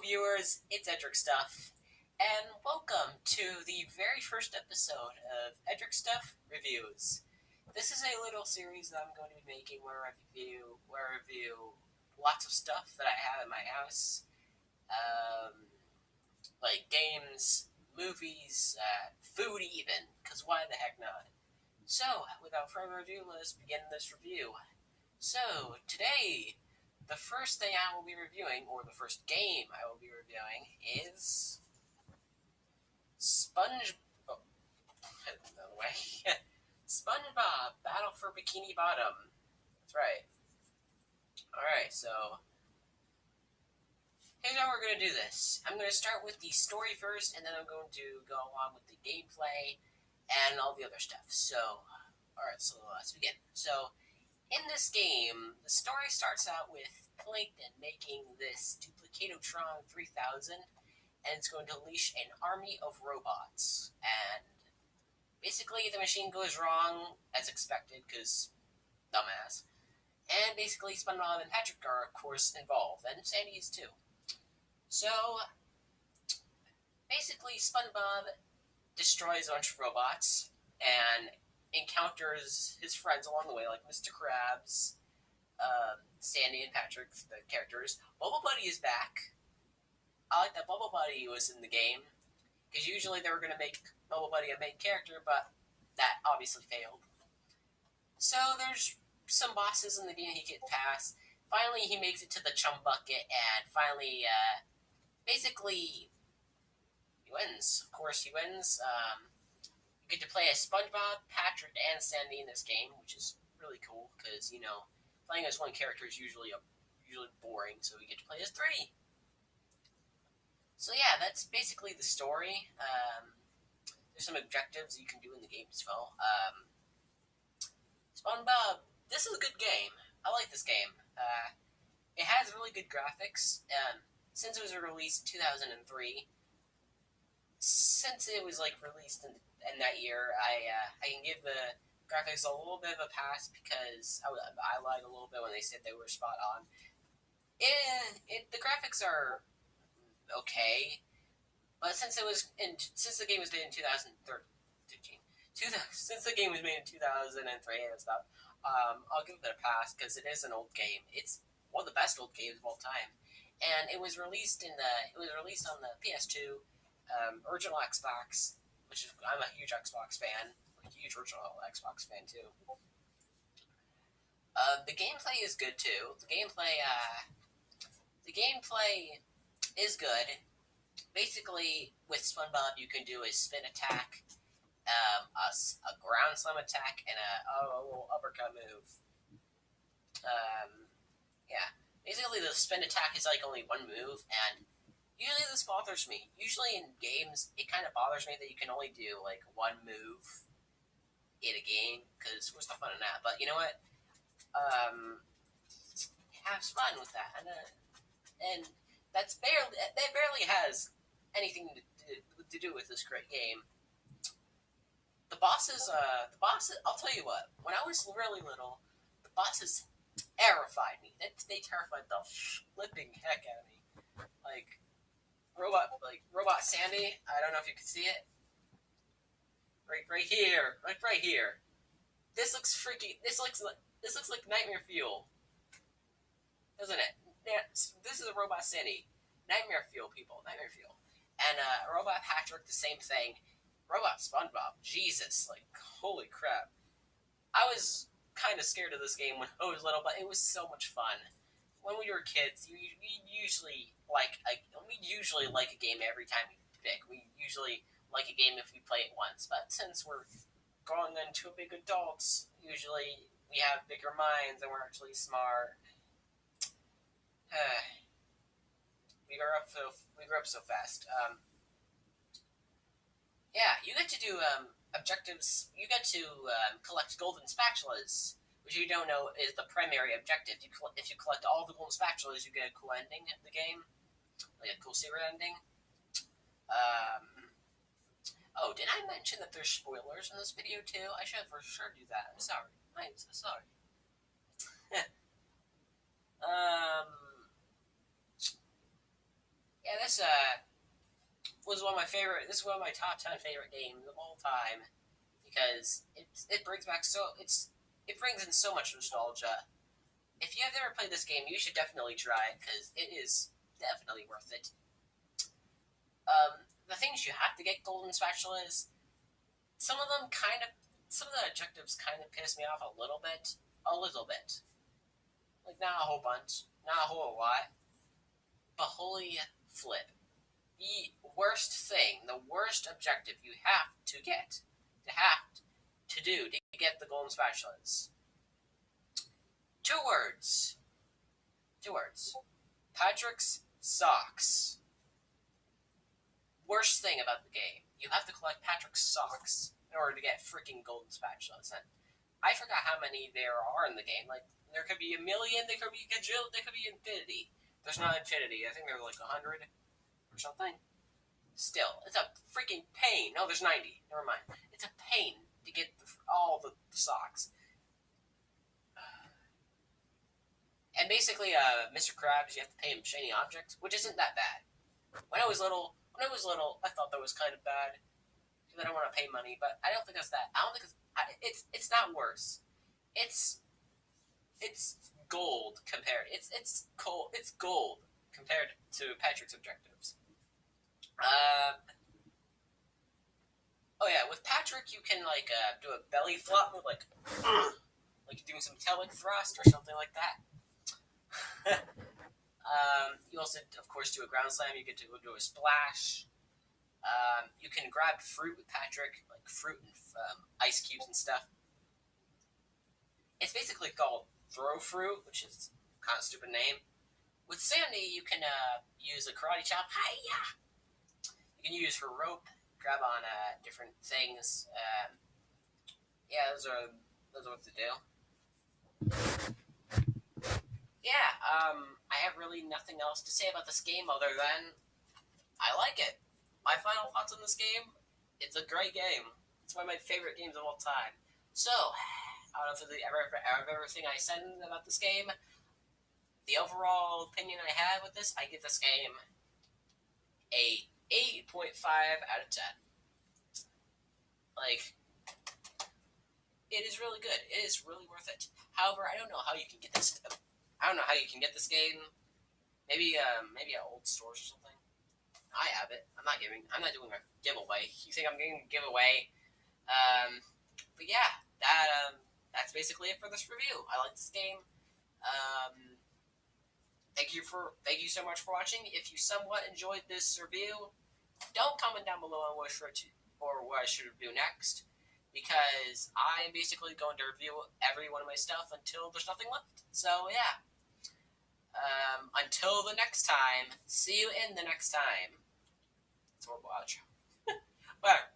viewers, it's edrickSTUF, and welcome to the very first episode of edrickSTUF Reviews. This is a little series that I'm going to be making where I review lots of stuff that I have in my house, like games, movies, food even, because why the heck not? So, without further ado, let's begin this review. So, today, the first thing I will be reviewing, or the first game I will be reviewing, is SpongeBob. Another way. SpongeBob Battle for Bikini Bottom. That's right. Alright, so here's how we're going to do this. I'm going to start with the story first, and then I'm going to go along with the gameplay and all the other stuff. So, alright, so let's begin. So, in this game, the story starts out with Plankton making this Duplicatotron 3000, and it's going to unleash an army of robots. And basically, the machine goes wrong, as expected, because dumbass. And basically, SpongeBob and Patrick are, of course, involved, and Sandy is too. So, basically, SpongeBob destroys a bunch of robots, and encounters his friends along the way, like Mr. Krabs, Sandy and Patrick, the characters. Bubble Buddy is back. I like that Bubble Buddy was in the game, because usually they were going to make Bubble Buddy a main character, but that obviously failed. So there's some bosses in the game he gets past. Finally, he makes it to the Chum Bucket, and finally, basically, he wins. Of course, he wins. You get to play as SpongeBob, Patrick, and Sandy in this game, which is really cool because playing as one character is usually boring, so we get to play as three. So yeah, that's basically the story. There's some objectives you can do in the game as well. SpongeBob, this is a good game. I like this game. It has really good graphics. Since it was released in 2003, since it was released in that year, I can give the graphics a little bit of a pass because I lied a little bit when they said they were spot on. The graphics are okay, but since the game was made in 2013, since the game was made in 2003 and stuff, I'll give it a pass because it is an old game. It's one of the best old games of all time, and it was released on the PS2, original Xbox. I'm a huge Xbox fan, a huge original Xbox fan too. The gameplay is good too. The gameplay is good. Basically, with SpongeBob, you can do a spin attack, a ground slam attack, and a little uppercut move. Yeah. Basically, the spin attack is only one move, and usually this bothers me. Usually in games, it kind of bothers me that you can only do one move in a game, because what's the fun in that? But you know what? Have fun with that, and that barely has anything to do with this great game. The bosses. I'll tell you what. When I was really little, the bosses terrified me. They terrified the flipping heck out of me. Robot Sandy. I don't know if you can see it. Right here. Right here. This looks freaky. This looks like nightmare fuel, doesn't it? Yeah, this is a Robot Sandy. Nightmare fuel, people. Nightmare fuel. And Robot Patrick, the same thing. Robot SpongeBob. Jesus, holy crap. I was kind of scared of this game when I was little, but it was so much fun. When we were kids, we usually like a game every time we pick. We usually like a game if we play it once, but since we're growing into big adults, usually we have bigger minds and we're actually smart. We grew up so fast. Yeah, you get to do objectives. You get to collect golden spatulas, which you don't know is the primary objective. If you collect all the golden spatulas, you get a cool ending in the game, like a cool secret ending. Oh, did I mention that there's spoilers in this video too? I should for sure do that. I'm sorry. I'm so sorry. Yeah, this was one of my favorite. This is one of my top 10 favorite games of all time because it brings back it brings in so much nostalgia. If you have never played this game, you should definitely try it because it is definitely worth it. The things you have to get golden spatulas, some of the objectives kind of piss me off a little bit. Like, not a whole bunch, not a whole lot. But holy flip. The worst thing, the worst objective you have to do to get the golden spatulas. Two words. Patrick's socks. Worst thing about the game. You have to collect Patrick's socks in order to get freaking golden spatulas. And I forgot how many there are in the game. Like, there could be a million, there could be a gajillion, there could be infinity. There's not infinity. I think there's like 100 or something. Still, it's a freaking pain. No, there's 90. Never mind. It's a pain to get all the socks. And basically, Mr. Krabs, you have to pay him shiny objects, which isn't that bad. When I was little, I thought that was kind of bad because I don't want to pay money. But I don't think it's that. I don't think it's not worse. It's gold compared. It's gold compared to Patrick's objectives. Oh yeah, with Patrick you can like do a belly flop with like doing some pelvic thrust or something like that. You also, of course, do a ground slam. You get to go do a splash. You can grab fruit with Patrick, like fruit and ice cubes and stuff. It's basically called throw fruit, which is kind of a stupid name. With Sandy, you can use a karate chop. Hi-ya! You can use her rope, grab on different things. Yeah, those are what to do. Yeah, I have really nothing else to say about this game other than I like it. My final thoughts on this game, it's a great game. It's one of my favorite games of all time. So, out of everything I said about this game, the overall opinion I have with this, I give this game a 8.5 out of 10. Like, it is really good. It is really worth it. However, I don't know how you can get this. I don't know how you can get this game. Maybe at old stores or something. I have it. I'm not doing a giveaway. You think I'm getting a giveaway? But yeah, that's basically it for this review. I like this game. Thank you so much for watching. If you somewhat enjoyed this review, don't comment down below on what I should do next, because I am basically going to review every one of my stuff until there's nothing left. So yeah. Until the next time, see you in the next time. It's horrible outro. Whatever.